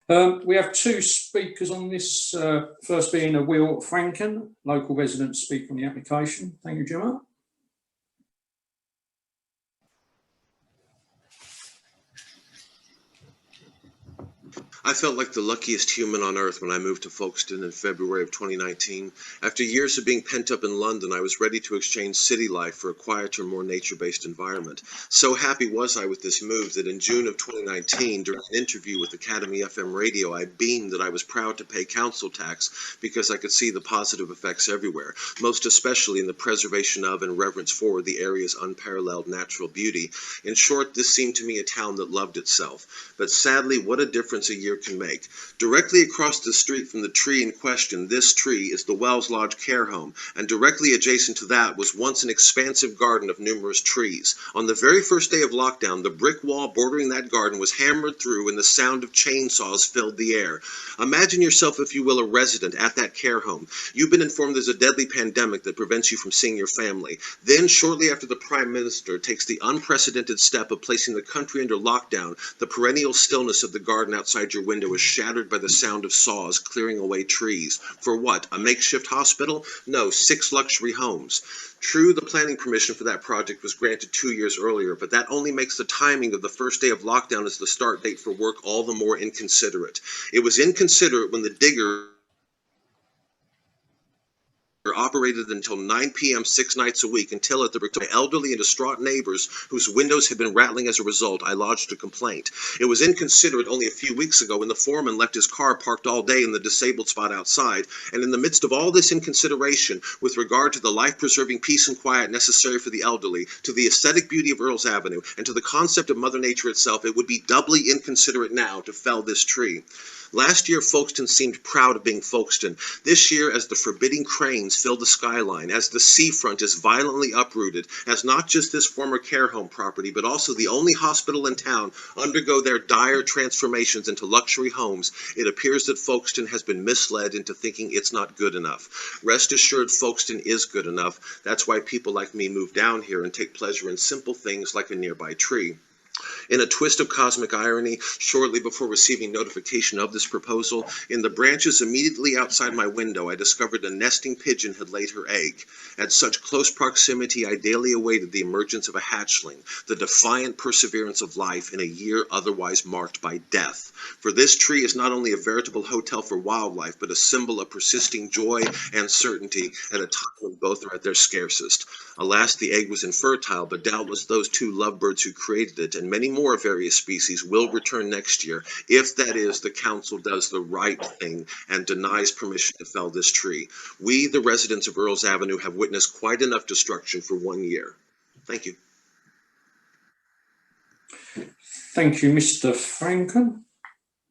We have two speakers on this, first being a Will Franken, local resident speaker on the application. Thank you, Gemma. I felt like the luckiest human on earth when I moved to Folkestone in February of 2019. After years of being pent up in London, I was ready to exchange city life for a quieter, more nature-based environment. So happy was I with this move that in June of 2019, during an interview with Academy FM Radio, I beamed that I was proud to pay council tax because I could see the positive effects everywhere, most especially in the preservation of and reverence for the area's unparalleled natural beauty. In short, this seemed to me a town that loved itself. But sadly, what a difference a year can make. Directly across the street from the tree in question, this tree is the Wells Lodge care home, and directly adjacent to that was once an expansive garden of numerous trees. On the very first day of lockdown, the brick wall bordering that garden was hammered through and the sound of chainsaws filled the air. Imagine yourself, if you will, a resident at that care home. You've been informed there's a deadly pandemic that prevents you from seeing your family. Then, shortly after the Prime Minister takes the unprecedented step of placing the country under lockdown, the perennial stillness of the garden outside your window is shattered by the sound of saws clearing away trees. For what? A makeshift hospital? No, 6 luxury homes. True, the planning permission for that project was granted 2 years earlier, but that only makes the timing of the first day of lockdown as the start date for work all the more inconsiderate. It was inconsiderate when the digger operated until 9 p.m. 6 nights a week until at the request of my elderly and distraught neighbors whose windows had been rattling as a result, I lodged a complaint. It was inconsiderate only a few weeks ago when the foreman left his car parked all day in the disabled spot outside, and in the midst of all this inconsideration with regard to the life-preserving peace and quiet necessary for the elderly, to the aesthetic beauty of Earls Avenue, and to the concept of Mother Nature itself, it would be doubly inconsiderate now to fell this tree. Last year, Folkestone seemed proud of being Folkestone. This year, as the forbidding cranes fill the skyline, as the seafront is violently uprooted, as not just this former care home property, but also the only hospital in town undergo their dire transformations into luxury homes, it appears that Folkestone has been misled into thinking it's not good enough. Rest assured, Folkestone is good enough. That's why people like me move down here and take pleasure in simple things like a nearby tree. In a twist of cosmic irony, shortly before receiving notification of this proposal, in the branches immediately outside my window, I discovered a nesting pigeon had laid her egg. At such close proximity, I daily awaited the emergence of a hatchling, the defiant perseverance of life in a year otherwise marked by death. For this tree is not only a veritable hotel for wildlife, but a symbol of persisting joy and certainty at a time when both are at their scarcest. Alas, the egg was infertile, but doubtless those 2 lovebirds who created it, and many more various species, will return next year, if that is, the council does the right thing and denies permission to fell this tree. We, the residents of Earls Avenue, have witnessed quite enough destruction for 1 year. Thank you. Thank you, Mr. Franken.